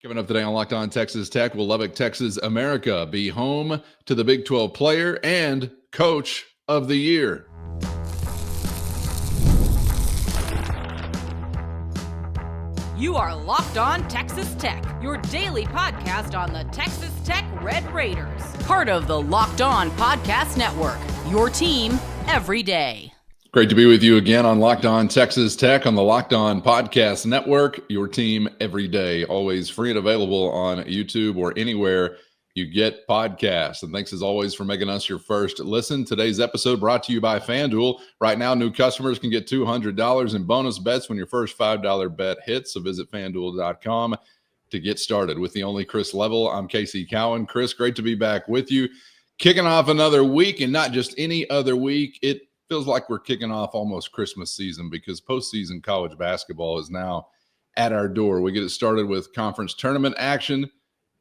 Coming up today on Locked On Texas Tech, will Lubbock, Texas, America be home to the Big 12 Player and Coach of the Year? You are Locked On Texas Tech, your daily podcast on the Texas Tech Red Raiders. Part of the Locked On Podcast Network, your team every day. Great to be with you again on Locked On Texas Tech on the Locked On Podcast Network, your team every day, always free and available on YouTube or anywhere you get podcasts. And thanks as always for making us your first listen. Today's episode brought to you by FanDuel. Right now, new customers can get $200 in bonus bets when your first $5 bet hits. So visit FanDuel.com to get started. With the only Chris Level, I'm Casey Cowan. Chris, great to be back with you. Kicking off another week, and not just any other week. It feels like we're kicking off almost Christmas season because postseason college basketball is now at our door. We get it started with conference tournament action,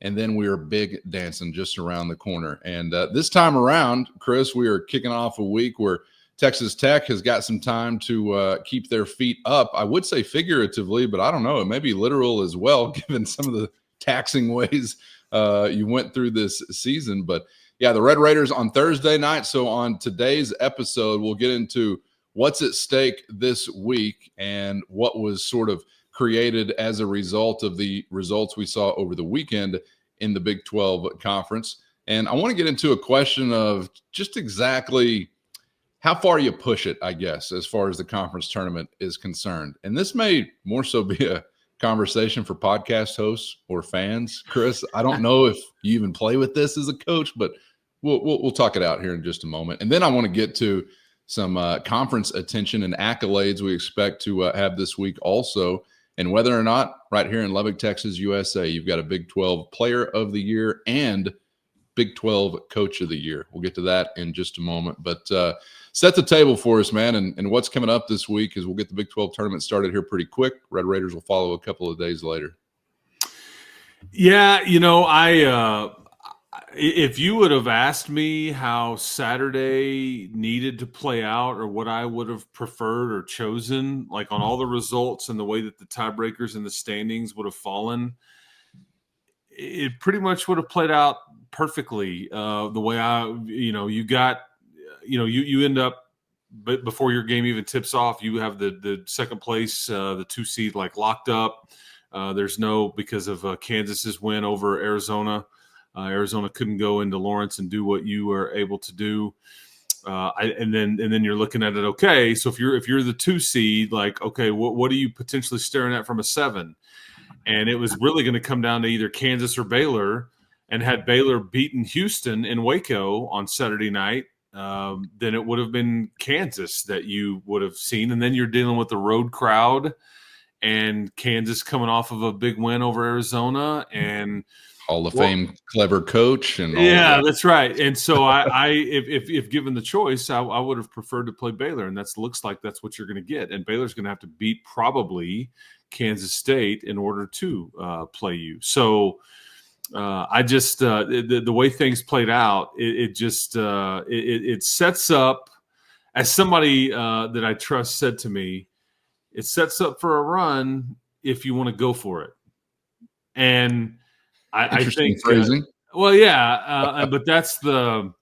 and then we are big dancing just around the corner. And this time around, Chris, we are kicking off a week where Texas Tech has got some time to keep their feet up. I would say figuratively, but I don't know. It may be literal as well, given some of the taxing ways you went through this season. But yeah, the Red Raiders on Thursday night. So on today's episode, we'll get into what's at stake this week and what was sort of created as a result of the results we saw over the weekend in the Big 12 Conference. And I want to get into a question of just exactly how far you push it, I guess, as far as the conference tournament is concerned. And this may more so be a conversation for podcast hosts or fans. Chris, I don't know if you even play with this as a coach, but we'll talk it out here in just a moment. And then I want to get to some conference attention and accolades we expect to have this week also, and whether or not right here in Lubbock, Texas, USA, you've got a Big 12 Player of the Year and Big 12 Coach of the Year. We'll get to that in just a moment. But set the table for us, man, and what's coming up this week is we'll get the Big 12 tournament started here pretty quick. Red Raiders will follow a couple of days later. Yeah, if you would have asked me how Saturday needed to play out or what I would have preferred or chosen, like on all the results and the way that the tiebreakers and the standings would have fallen, it pretty much would have played out perfectly. The way you end up, but before your game even tips off, you have the second place, the 2 seed like locked up. There's no, because of Kansas's win over Arizona. Arizona couldn't go into Lawrence and do what you were able to do. And then you're looking at it. Okay, so if you're the 2 seed, like, okay, what are you potentially staring at from a 7? And it was really going to come down to either Kansas or Baylor. And had Baylor beaten Houston in Waco on Saturday night, then it would have been Kansas that you would have seen. And then you're dealing with the road crowd and Kansas coming off of a big win over Arizona and Hall of Fame clever coach and all that. That's right. And so if given the choice, I would have preferred to play Baylor, and looks like that's what you're going to get. And Baylor's going to have to beat probably Kansas State in order to play you. So I just the way things played out, it sets up, as somebody that I trust said to me, it sets up for a run if you want to go for it. And I think phrasing. But that's the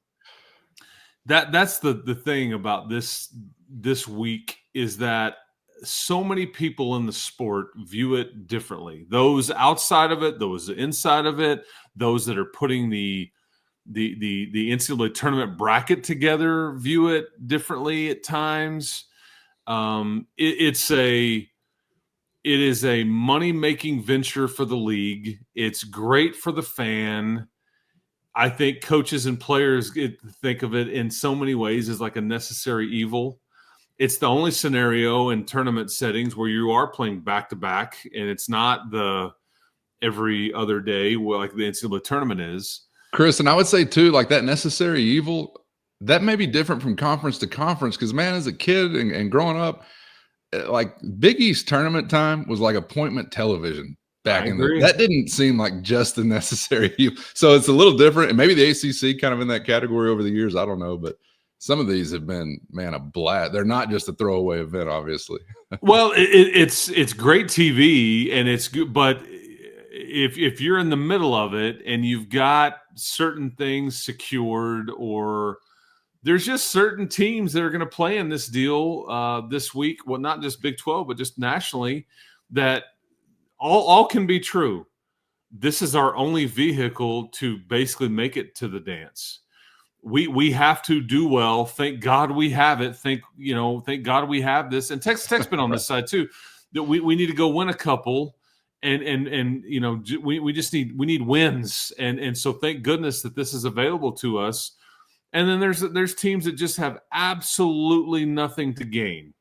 thing about this week is that so many people in the sport view it differently. Those outside of it, those inside of it, those that are putting the NCAA tournament bracket together view it differently at times. It is a money-making venture for the league. It's great for the fan. I think coaches and players think of it in so many ways as like a necessary evil. It's the only scenario in tournament settings where you are playing back-to-back, and it's not the every other day like the NCAA tournament is. Chris, and I would say, too, like that necessary evil, that may be different from conference to conference because, man, as a kid and growing up, like Big East tournament time was like appointment television back in the. That didn't seem like just the necessary evil. So it's a little different, and maybe the ACC kind of in that category over the years. I don't know, but some of these have been, man, a blast. They're not just a throwaway event, obviously. Well, it's great TV and it's good, but if you're in the middle of it and you've got certain things secured, or there's just certain teams that are going to play in this deal this week, well, not just Big 12, but just nationally, that all can be true. This is our only vehicle to basically make it to the dance. We have to do well. Thank God we have it. Thank God we have this. And Texas Tech's been on this side too. That we need to go win a couple, and we need wins. And so thank goodness that this is available to us. And then there's teams that just have absolutely nothing to gain.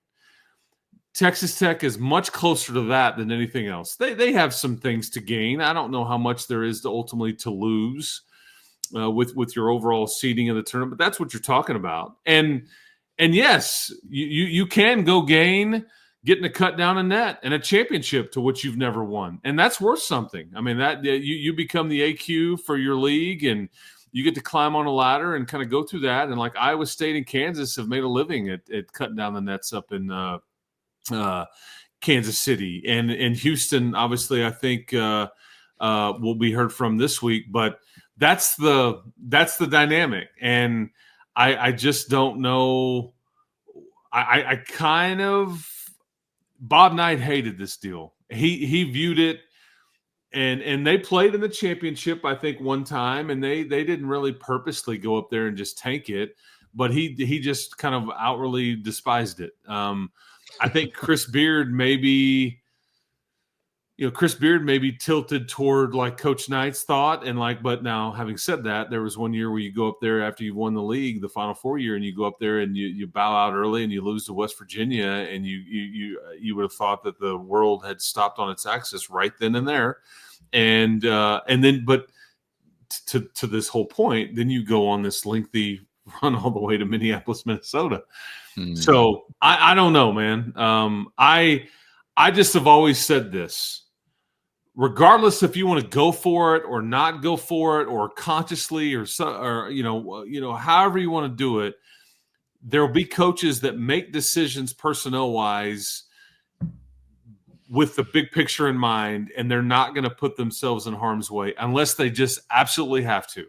Texas Tech is much closer to that than anything else. They have some things to gain. I don't know how much there is to ultimately to lose with your overall seeding of the tournament, but that's what you're talking about. And yes, you can go gain getting a cut down a net and a championship to which you've never won, and that's worth something. I mean, that you become the AQ for your league, and you get to climb on a ladder and kind of go through that. And like Iowa State and Kansas have made a living at cutting down the nets up in Kansas City, and Houston, obviously, I think will be heard from this week. But that's the dynamic, and I just don't know. I kind of Bob Knight hated this deal. He viewed it, and they played in the championship, I think, one time, and they didn't really purposely go up there and just tank it, but he just kind of outwardly despised it. I think Chris Beard maybe tilted toward like Coach Knight's thought, and but now having said that, there was one year where you go up there after you've won the league, the Final Four year, and you go up there and you bow out early and you lose to West Virginia, and you would have thought that the world had stopped on its axis right then and there, and then but to this whole point, then you go on this lengthy run all the way to Minneapolis, Minnesota. So I don't know, man. I just have always said this. Regardless if you want to go for it or not go for it, or consciously or however you want to do it, there will be coaches that make decisions personnel wise with the big picture in mind, and they're not going to put themselves in harm's way unless they just absolutely have to.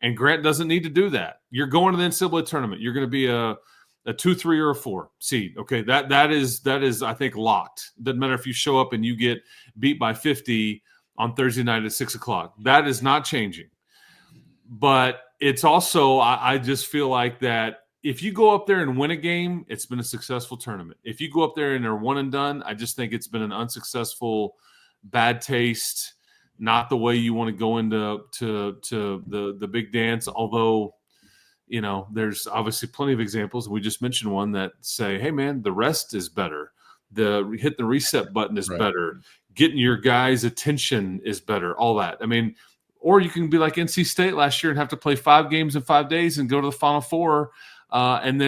And Grant doesn't need to do that. You're going to the NCAA tournament. You're going to be a 2, 3, or a 4 seed. Okay, that is I think locked. Doesn't matter if you show up and you get beat by 50 on Thursday night at 6:00. That is not changing. But it's also I just feel like that if you go up there and win a game, it's been a successful tournament. If you go up there and they're one and done, I just think it's been an unsuccessful, bad taste. Not the way you want to go into the big dance, although there's obviously plenty of examples. We just mentioned one that say, hey, man, the rest is better. Hitting the reset button is better. Getting your guys' attention is better. All that. I mean, or you can be like NC State last year and have to play 5 games in 5 days and go to the Final Four and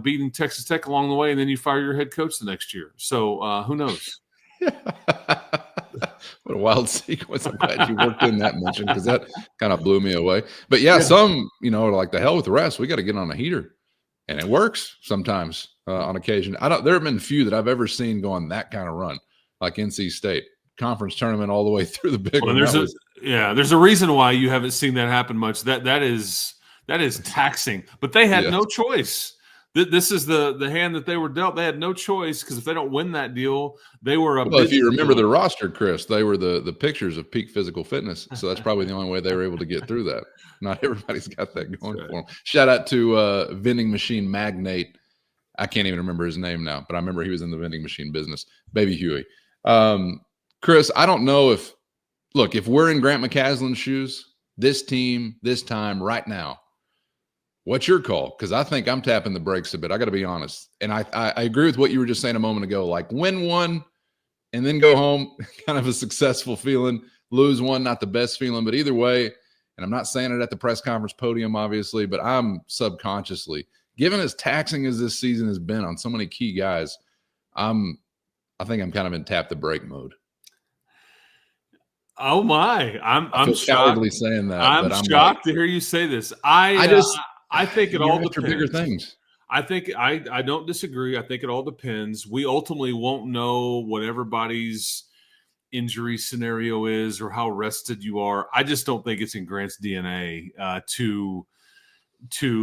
beating Texas Tech along the way, and then you fire your head coach the next year. So who knows? What a wild sequence. I'm glad you worked in that mention, because that kind of blew me away. But yeah, some, are like, the hell with the rest. We got to get on a heater. And it works sometimes on occasion. There have been a few that I've ever seen go on that kind of run, like NC State conference tournament all the way through the big one. There's a reason why you haven't seen that happen much. That is taxing. But they had no choice. This is the hand that they were dealt. They had no choice, because if they don't win that deal, they were if you remember the roster, Chris, they were the pictures of peak physical fitness. So that's probably the only way they were able to get through that. Not everybody's got that going for them. Shout out to vending machine magnate. I can't even remember his name now, but I remember he was in the vending machine business. Baby Huey. Chris, I don't know if we're in Grant McCasland's shoes, this team, this time, right now, what's your call? Because I think I'm tapping the brakes a bit. I got to be honest. And I agree with what you were just saying a moment ago, like win one and then go home, kind of a successful feeling. Lose one, not the best feeling. But either way, and I'm not saying it at the press conference podium, obviously, but I'm subconsciously, given as taxing as this season has been on so many key guys, I think I'm kind of in tap the brake mode. Oh my! I'm shocked saying that. I'm shocked to hear you say this. I think it all depends. Bigger things. I think I don't disagree. I think it all depends. We ultimately won't know what everybody's injury scenario is or how rested you are. I just don't think it's in Grant's DNA to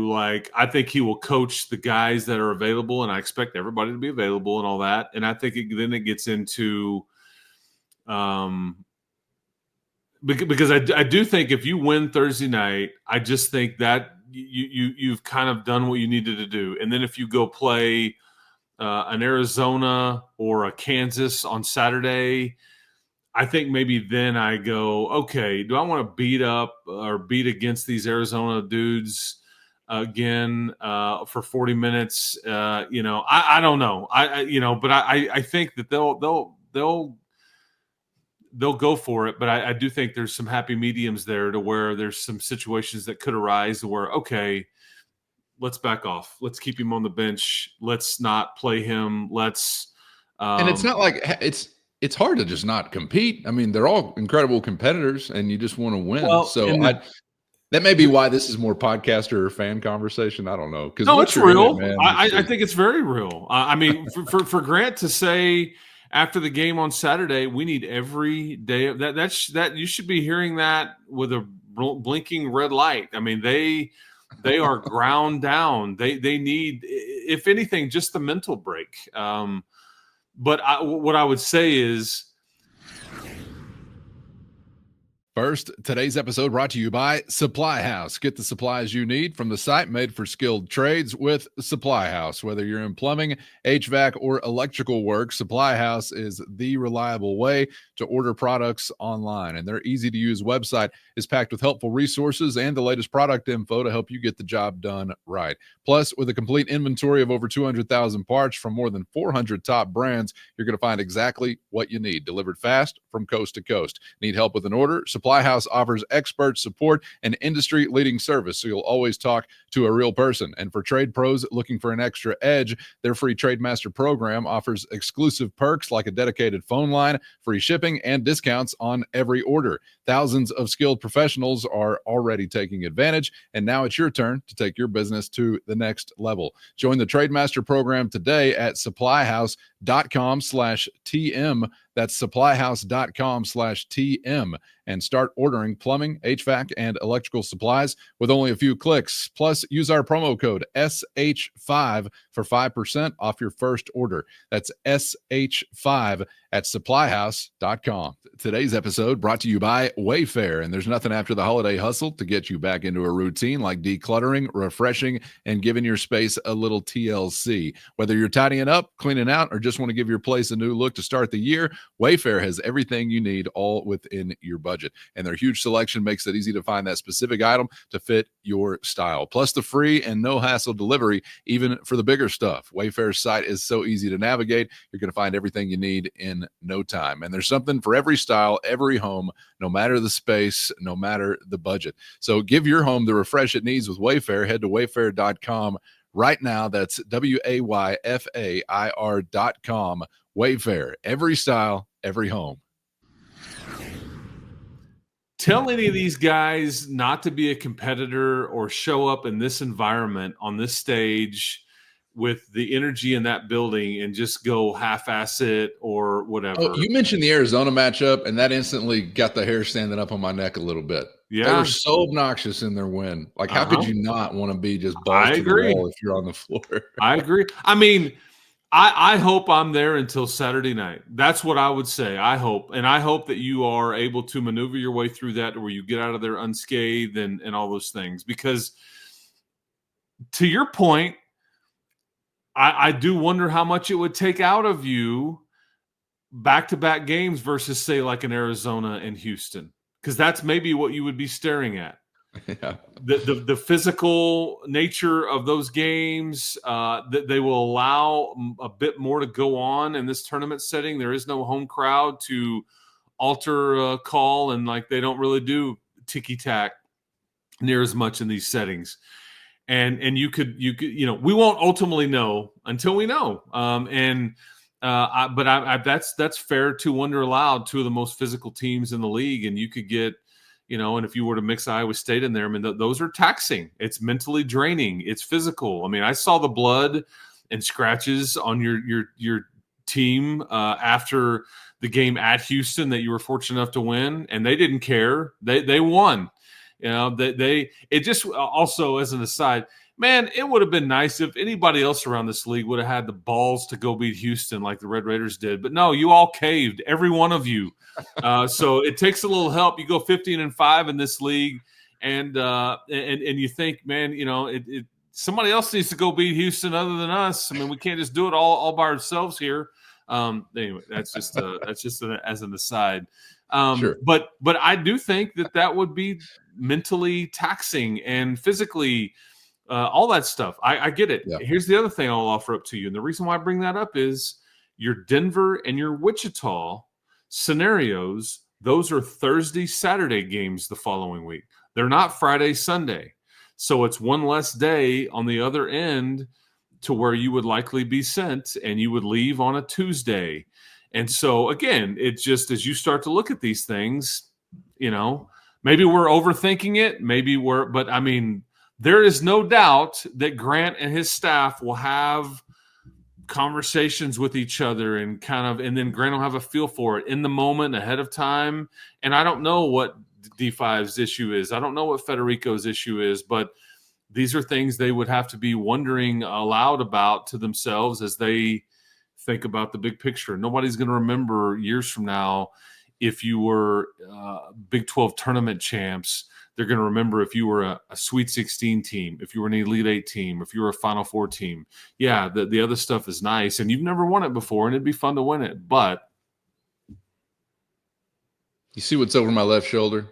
like, I think he will coach the guys that are available, and I expect everybody to be available and all that. And I think then it gets into, because I do think if you win Thursday night, I just think that you've kind of done what you needed to do. And then if you go play an Arizona or a Kansas on Saturday, I think maybe then I go, okay, do I want to beat up or beat against these Arizona dudes again for 40 minutes? I don't know. But I think that they'll go for it. But I do think there's some happy mediums there to where there's some situations that could arise where, okay, let's back off. Let's keep him on the bench. Let's not play him. And it's not like it's hard to just not compete. I mean, they're all incredible competitors, and you just want to win. Well, so that may be why this is more podcaster or fan conversation. I don't know. No, it's real. I think it's very real. I mean, for Grant to say after the game on Saturday, we need every day of that you should be hearing that with a blinking red light. I mean, they are ground down. They need, if anything, just the mental break. But what I would say is, first, today's episode brought to you by Supply House. Get the supplies you need from the site made for skilled trades with Supply House. Whether you're in plumbing, HVAC, or electrical work, Supply House is the reliable way to order products online. And their easy-to-use website is packed with helpful resources and the latest product info to help you get the job done right. Plus, with a complete inventory of over 200,000 parts from more than 400 top brands, you're going to find exactly what you need, delivered fast from coast to coast. Need help with an order? Supply House offers expert support and industry-leading service, so you'll always talk to a real person. And for trade pros looking for an extra edge, their free Trade Master program offers exclusive perks like a dedicated phone line, free shipping, and discounts on every order. Thousands of skilled professionals are already taking advantage, and now it's your turn to take your business to the next level. Join the Trade Master program today at supplyhouse.com/TM. That's supplyhouse.com/TM, and start ordering plumbing, HVAC, and electrical supplies with only a few clicks. Plus, use our promo code SH5 for 5% off your first order. That's SH5 at supplyhouse.com. Today's episode brought to you by Wayfair, and there's nothing after the holiday hustle to get you back into a routine like decluttering, refreshing, and giving your space a little TLC. Whether you're tidying up, cleaning out, or just want to give your place a new look to start the year, Wayfair has everything you need, all within your budget. And their huge selection makes it easy to find that specific item to fit your style. Plus the free and no-hassle delivery, even for the bigger stuff. Wayfair's site is so easy to navigate. You're going to find everything you need in no time. And there's something for every style, every home, no matter the space, no matter the budget. So give your home the refresh it needs with Wayfair. Head to wayfair.com right now. That's WAYFAIR.com. Wayfair, every style, every home. Tell any of these guys not to be a competitor or show up in this environment on this stage with the energy in that building and just go half-ass it or whatever. Oh, you mentioned the Arizona matchup, and that instantly got the hair standing up on my neck a little bit. Yeah. They were so obnoxious in their win. Like, how could you not want to be just balls to the wall if you're on the floor? I agree. I mean, I hope I'm there until Saturday night. That's what I would say. I hope. And I hope that you are able to maneuver your way through that to where you get out of there unscathed and all those things. Because to your point, I do wonder how much it would take out of you back-to-back games versus, say, like in Arizona and Houston. Because that's maybe what you would be staring at. Yeah. The physical nature of those games, that they will allow a bit more to go on in this tournament setting. There is no home crowd to alter a call, and like they don't really do ticky-tack near as much in these settings. And you could we won't ultimately know until we know. That's fair to wonder aloud. Two of the most physical teams in the league, and you could get. And if you were to mix Iowa State in there, I mean, those are taxing. It's mentally draining. It's physical. I mean, I saw the blood and scratches on your team after the game at Houston that you were fortunate enough to win, and they didn't care. They won. You know, it just also, as an aside, man, it would have been nice if anybody else around this league would have had the balls to go beat Houston like the Red Raiders did. But no, you all caved, every one of you. So it takes a little help. You go 15-5 in this league, and you think, man, you know, somebody else needs to go beat Houston other than us. I mean, we can't just do it all by ourselves here. Anyway, that's just as an aside. Sure. But I do think that would be mentally taxing and physically, all that stuff. I get it. Yeah. Here's the other thing I'll offer up to you. And the reason why I bring that up is your Denver and your Wichita scenarios. Those are Thursday, Saturday games the following week. They're not Friday, Sunday. So it's one less day on the other end to where you would likely be sent, and you would leave on a Tuesday. And so, again, it's just as you start to look at these things, you know, maybe we're overthinking it. But I mean, there is no doubt that Grant and his staff will have conversations with each other and then Grant will have a feel for it in the moment ahead of time. And I don't know what D5's issue is. I don't know what Federico's issue is, but these are things they would have to be wondering aloud about to themselves as they think about the big picture. Nobody's going to remember years from now if you were Big 12 tournament champs. They're going to remember if you were a Sweet 16 team, if you were an Elite 8 team, if you were a Final Four team. Yeah, the other stuff is nice, and you've never won it before, and it'd be fun to win it. But you see what's over my left shoulder?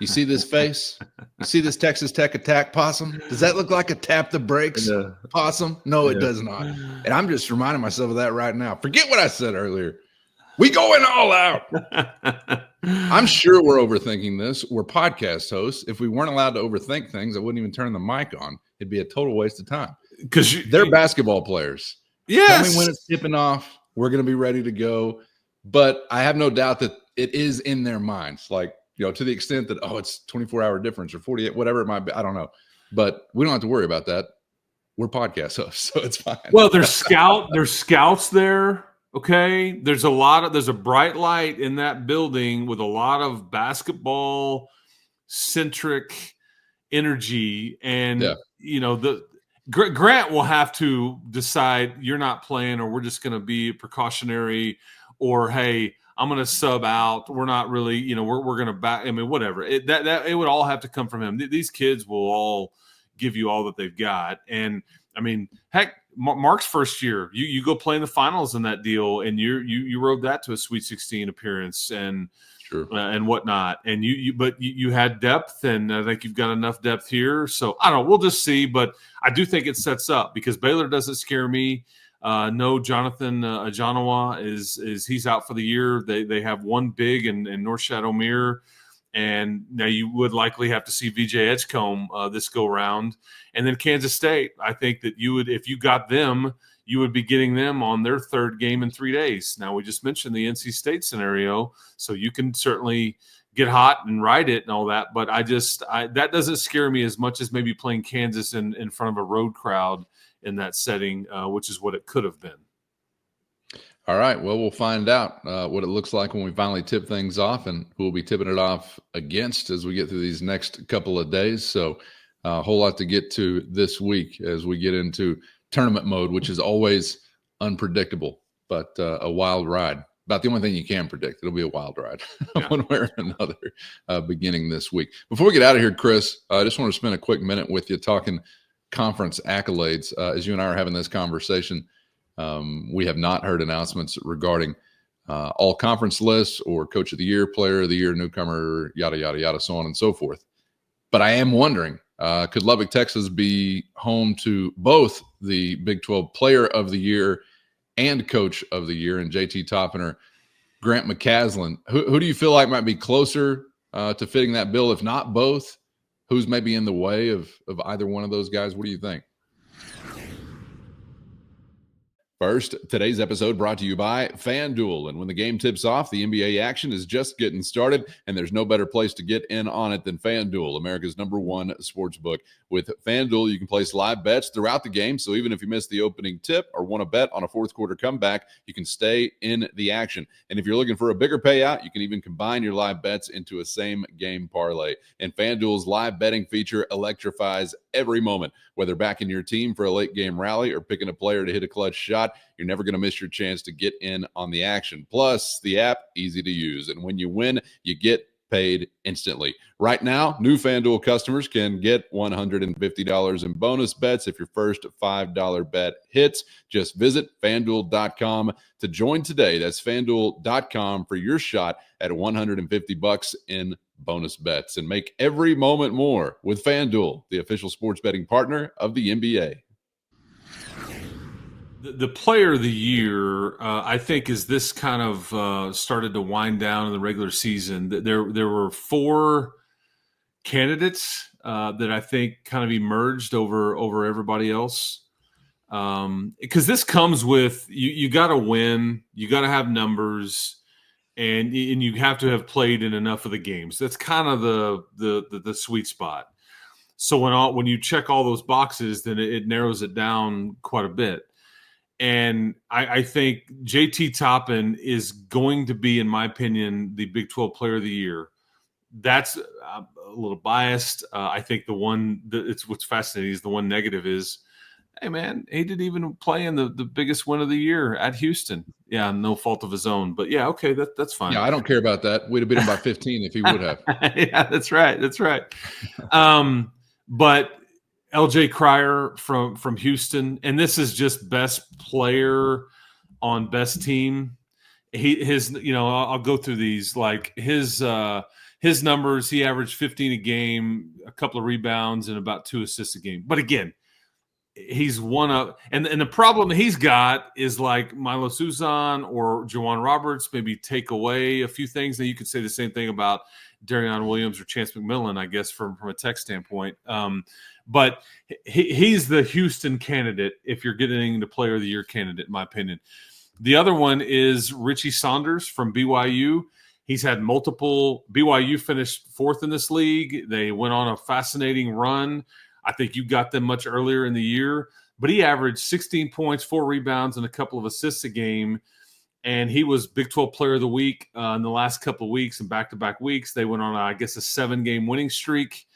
You see this face? You see this Texas Tech attack possum? Does that look like a tap the brakes possum? No, it does not. And I'm just reminding myself of that right now. Forget what I said earlier. We going all out. I'm sure we're overthinking this. We're podcast hosts. If we weren't allowed to overthink things, I wouldn't even turn the mic on. It'd be a total waste of time. Because they're basketball players. Yes. Tell me when it's tipping off. We're going to be ready to go. But I have no doubt that it is in their minds. Like, you know, to the extent that, it's 24-hour difference or 48, whatever it might be. I don't know. But we don't have to worry about that. We're podcast hosts, so it's fine. Well, there's scouts there. Okay. There's a bright light in that building with a lot of basketball centric energy. And, you know, Grant will have to decide you're not playing, or we're just going to be precautionary, or, hey, I'm going to sub out. We're not really, you know, we're going to back. I mean, whatever. It would all have to come from him. These kids will all give you all that they've got. And I mean, heck, Mark's first year, you go play in the finals in that deal, and you rode that to a Sweet 16 appearance and and whatnot. And you had depth, and I think you've got enough depth here. So I don't know. We'll just see. But I do think it sets up, because Baylor doesn't scare me. No, Jonathan Ajanawa is he's out for the year. They have one big in Northside Omier, and now you would likely have to see VJ Edgecombe this go round. And then Kansas State, I think that you would, if you got them, you would be getting them on their third game in 3 days. Now, we just mentioned the NC State scenario, so you can certainly get hot and ride it and all that. But that doesn't scare me as much as maybe playing Kansas in front of a road crowd in that setting, which is what it could have been. All right. Well, we'll find out what it looks like when we finally tip things off, and who we'll be tipping it off against as we get through these next couple of days. So a whole lot to get to this week as we get into tournament mode, which is always unpredictable, but a wild ride. About the only thing you can predict. It'll be a wild ride one way or another beginning this week. Before we get out of here, Chris, I just want to spend a quick minute with you talking conference accolades. As you and I are having this conversation, we have not heard announcements regarding all conference lists or coach of the year, player of the year, newcomer, yada, yada, yada, so on and so forth. But I am wondering, could Lubbock, Texas be home to both the Big 12 player of the year and coach of the year, and JT Toppin or Grant McCasland? Who do you feel like might be closer to fitting that bill, if not both? Who's maybe in the way of either one of those guys? What do you think? First, today's episode brought to you by FanDuel. And when the game tips off, the NBA action is just getting started, and there's no better place to get in on it than FanDuel, America's #1 sportsbook. With FanDuel, you can place live bets throughout the game, so even if you miss the opening tip or want to bet on a fourth quarter comeback, you can stay in the action. And if you're looking for a bigger payout, you can even combine your live bets into a same-game parlay. And FanDuel's live betting feature electrifies every moment. Whether backing your team for a late-game rally or picking a player to hit a clutch shot, you're never going to miss your chance to get in on the action. Plus, the app, easy to use. And when you win, you get paid instantly. Right now, new FanDuel customers can get $150 in bonus bets if your first $5 bet hits. Just visit FanDuel.com to join today. That's FanDuel.com for your shot at $150 in bonus bets. And make every moment more with FanDuel, the official sports betting partner of the NBA. The player of the year, I think, is this kind of started to wind down in the regular season. There were 4 candidates that I think kind of emerged over everybody else. Because this comes with you got to win, you got to have numbers, and you have to have played in enough of the games. That's kind of the sweet spot. So when you check all those boxes, then it narrows it down quite a bit. And I think JT Toppin is going to be, in my opinion, the Big 12 Player of the Year. That's a little biased. I think what's fascinating is the one negative is, hey, man, he didn't even play in the biggest win of the year at Houston. Yeah, no fault of his own. But, yeah, okay, that's fine. Yeah, I don't care about that. We'd have beat him by 15 if he would have. Yeah, that's right. But – LJ Cryer from Houston, and this is just best player on best team. I'll go through these. Like his numbers, he averaged 15 a game, a couple of rebounds, and about 2 assists a game. But again, he's one of, and the problem he's got is like Milo Suzan or Juwan Roberts maybe take away a few things. Now you could say the same thing about Darrion Williams or Chance McMillian, I guess, from a tech standpoint. But he's the Houston candidate if you're getting the Player of the Year candidate, in my opinion. The other one is Richie Saunders from BYU. He's had multiple. BYU finished 4th in this league. They went on a fascinating run. I think you got them much earlier in the year. But he averaged 16 points, 4 rebounds, and a couple of assists a game. And he was Big 12 Player of the Week in the last couple of weeks and back-to-back weeks. They went on, I guess, a 7-game winning streak.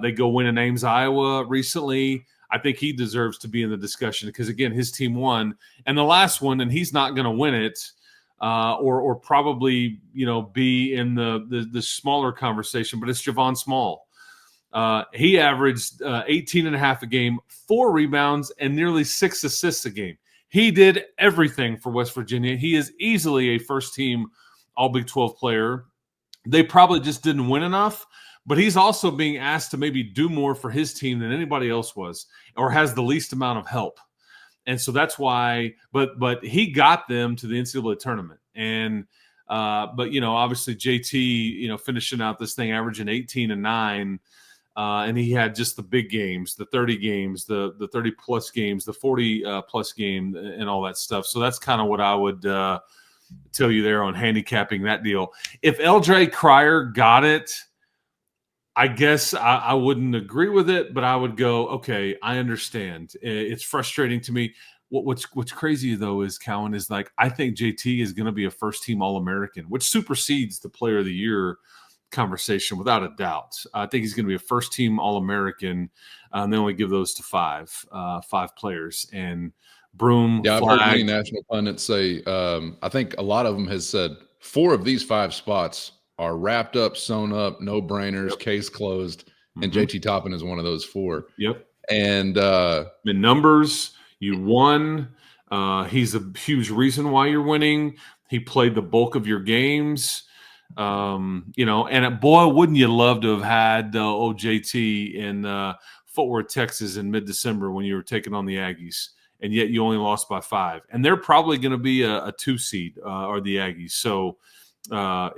They go win in Ames, Iowa recently. I think he deserves to be in the discussion because, again, his team won. And the last one, and he's not going to win it or probably, be in the smaller conversation, but it's Javon Small. He averaged 18 and a half a game, 4 rebounds, and nearly 6 assists a game. He did everything for West Virginia. He is easily a first-team All-Big 12 player. They probably just didn't win enough. But he's also being asked to maybe do more for his team than anybody else was or has the least amount of help. And so that's why – but he got them to the NCAA tournament. And but, obviously JT, finishing out this thing, averaging 18 and 9. And he had just the big games, the 30 games, the 30-plus games, the 40-plus game, and all that stuff. So that's kind of what I would tell you there on handicapping that deal. If LJ Cryer got it – I guess I wouldn't agree with it, but I would go, okay, I understand. It's frustrating to me. What's crazy, though, is Cowan is like, I think JT is going to be a first-team All-American, which supersedes the Player of the Year conversation without a doubt. I think he's going to be a first-team All-American, and they only give those to five players. And Broom, yeah, Flag, I've heard many national pundits say, I think a lot of them has said 4 of these 5 spots are wrapped up, sewn up, no brainers, yep. Case closed. And JT Toppin is one of those 4. Yep. And in numbers, you won. He's a huge reason why you're winning. He played the bulk of your games. And boy, wouldn't you love to have had JT in Fort Worth, Texas in mid-December when you were taking on the Aggies. And yet you only lost by 5. And they're probably going to be a 2 seed or the Aggies. So but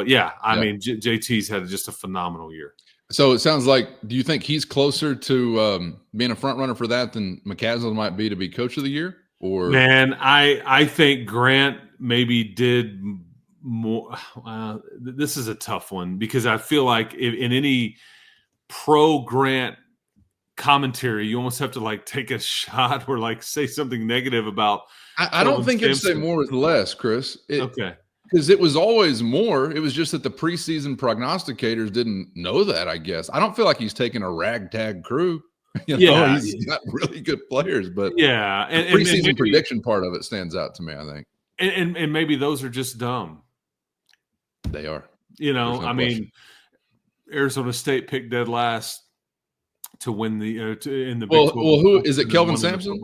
yeah, I mean, JT's had just a phenomenal year. So it sounds like, do you think he's closer to being a front runner for that than McCasland might be to be Coach of the Year? Or man, I think Grant maybe did more. This is a tough one because I feel like in any pro Grant commentary, you almost have to like take a shot or like say something negative about. I don't think it'd say more with less, Chris. Okay. Because it was always more. It was just that the preseason prognosticators didn't know that, I guess. I don't feel like he's taking a ragtag crew. He's got really good players, but the preseason prediction part of it stands out to me, I think. And maybe those are just dumb. They are. I mean, Arizona State picked dead last to win the in the Big 12. Well, who is it? Kelvin Sampson?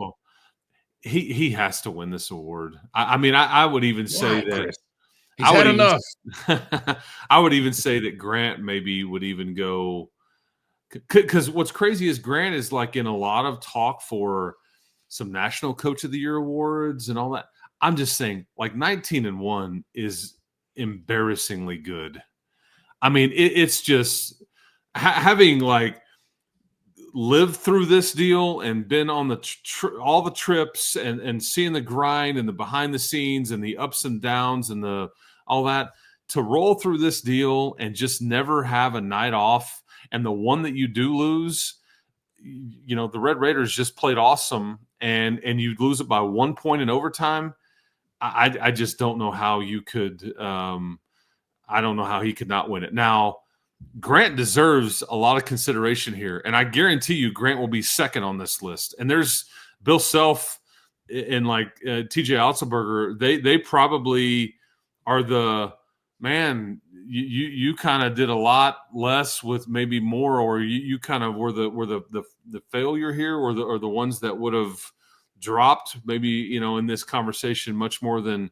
He has to win this award. I mean, I would even say that Chris? He's had enough. I would even say that Grant maybe would even go, because what's crazy is Grant is like in a lot of talk for some National Coach of the Year awards and all that. I'm just saying, like 19-1 is embarrassingly good. I mean, it's just having like lived through this deal and been on the all the trips and seeing the grind and the behind the scenes and the ups and downs and all that, to roll through this deal and just never have a night off. And the one that you do lose, the Red Raiders just played awesome, and you lose it by 1 point in overtime. I just don't know how you could. I don't know how he could not win it. Now, Grant deserves a lot of consideration here, and I guarantee you Grant will be second on this list. And there's Bill Self and like TJ Otzelberger. They probably are the man. You kind of did a lot less with maybe more, or you kind of were the failure here, or the ones that would have dropped maybe in this conversation much more than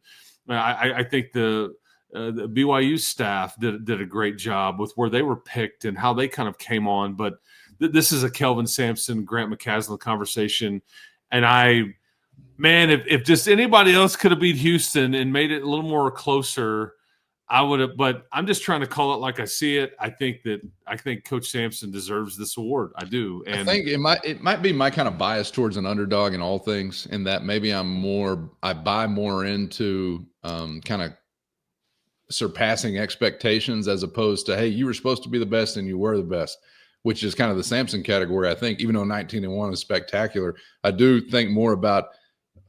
I think the BYU staff did a great job with where they were picked and how they kind of came on. But this is a Kelvin Sampson, Grant McCasland conversation. And if just anybody else could have beat Houston and made it a little more closer, I would have. But I'm just trying to call it like I see it. I think Coach Sampson deserves this award. I do. And I think it might be my kind of bias towards an underdog in all things, in that maybe I buy more into kind of surpassing expectations as opposed to, hey, you were supposed to be the best and you were the best, which is kind of the Sampson category. I think even though 19-1 is spectacular, I do think more about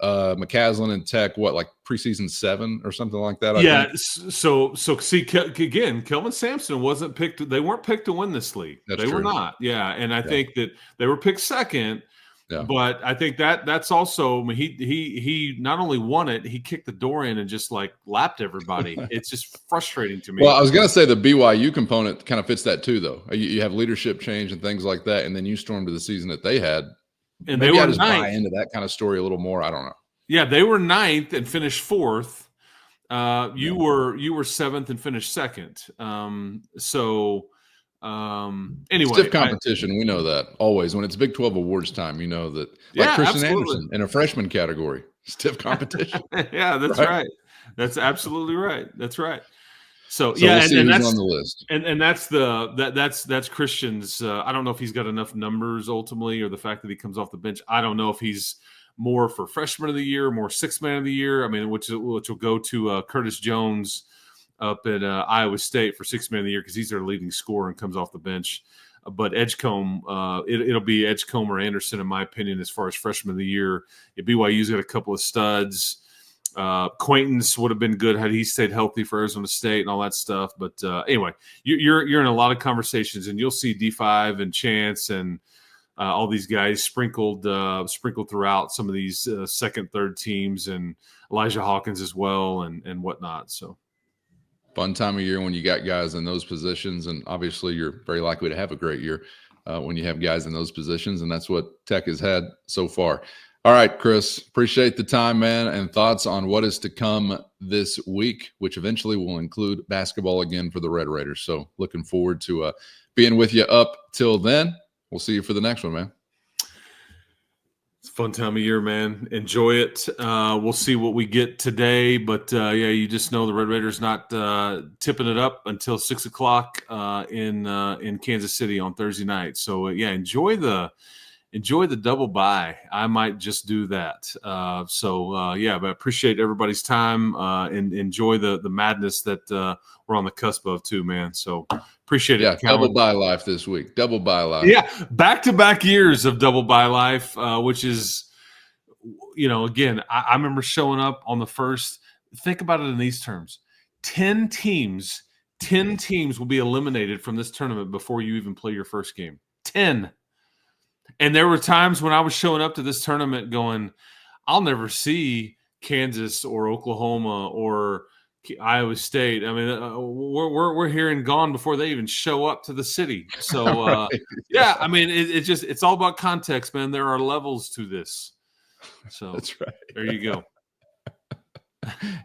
McCasland and Tech, like preseason 7 or something like that. I think. So see, again, Kelvin Sampson wasn't picked. They weren't picked to win this league. They were not. Yeah. And I think that they were picked second. Yeah. But I think that's also, I mean, he not only won it, he kicked the door in and just like lapped everybody. It's just frustrating to me. Well, I was going to say the BYU component kind of fits that too, though. You have leadership change and things like that, and then you stormed to the season that they had. And maybe I just buy into that kind of story a little more. I don't know. Yeah, they were 9th and finished 4th. You were 7th and finished 2nd. Anyway, stiff competition. We know that always when it's Big 12 awards time. You know that, like Christian Anderson in a freshman category, stiff competition. Yeah, that's right. That's absolutely right. That's right. So we'll see who's on the list. And that's Christian's. I don't know if he's got enough numbers ultimately, or the fact that he comes off the bench. I don't know if he's more for freshman of the year, more sixth man of the year. I mean, which will go to Curtis Jones up at Iowa State for sixth man of the year, because he's their leading scorer and comes off the bench. But Edgecombe, it'll be Edgecombe or Anderson, in my opinion, as far as freshman of the year. BYU's got a couple of studs. Quaintance would have been good had he stayed healthy for Arizona State and all that stuff. But anyway, you're in a lot of conversations, and you'll see D5 and Chance and all these guys sprinkled throughout some of these second, third teams, and Elijah Hawkins as well, and whatnot. So fun time of year when you got guys in those positions, and obviously you're very likely to have a great year when you have guys in those positions, and that's what Tech has had so far. All right, Chris, appreciate the time, man, and thoughts on what is to come this week, which eventually will include basketball again for the Red Raiders. So looking forward to being with you up till then. We'll see you for the next one, man. It's a fun time of year, man. Enjoy it. We'll see what we get today, but you just know the Red Raiders not tipping it up until 6:00 in Kansas City on Thursday night. So enjoy the enjoy the double bye. I might just do that. But appreciate everybody's time and enjoy the madness that we're on the cusp of too, man. So appreciate it. Yeah, double bye life this week. Double bye life. Yeah, back-to-back years of double bye life, which is, again, I remember showing up on the first. Think about it in these terms: 10 teams will be eliminated from this tournament before you even play your first game. 10. And there were times when I was showing up to this tournament going, I'll never see Kansas or Oklahoma or Iowa State. I mean, we're here and gone before they even show up to the city. So, Right. yeah, I mean, it's all about context, man. There are levels to this. So That's right. There you go.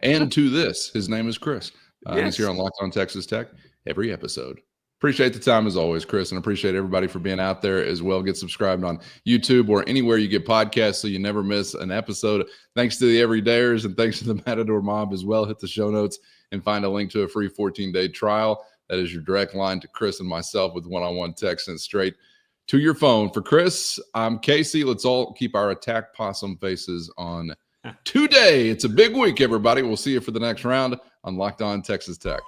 And to this, his name is Chris. Yes. He's here on Locked On Texas Tech every episode. Appreciate the time as always, Chris, and appreciate everybody for being out there as well. Get subscribed on YouTube or anywhere you get podcasts so you never miss an episode. Thanks to the Everydayers and thanks to the Matador Mob as well. Hit the show notes and find a link to a free 14-day trial. That is your direct line to Chris and myself with one-on-one text and straight to your phone. For Chris, I'm Casey. Let's all keep our attack possum faces on today. It's a big week, everybody. We'll see you for the next round on Locked On Texas Tech.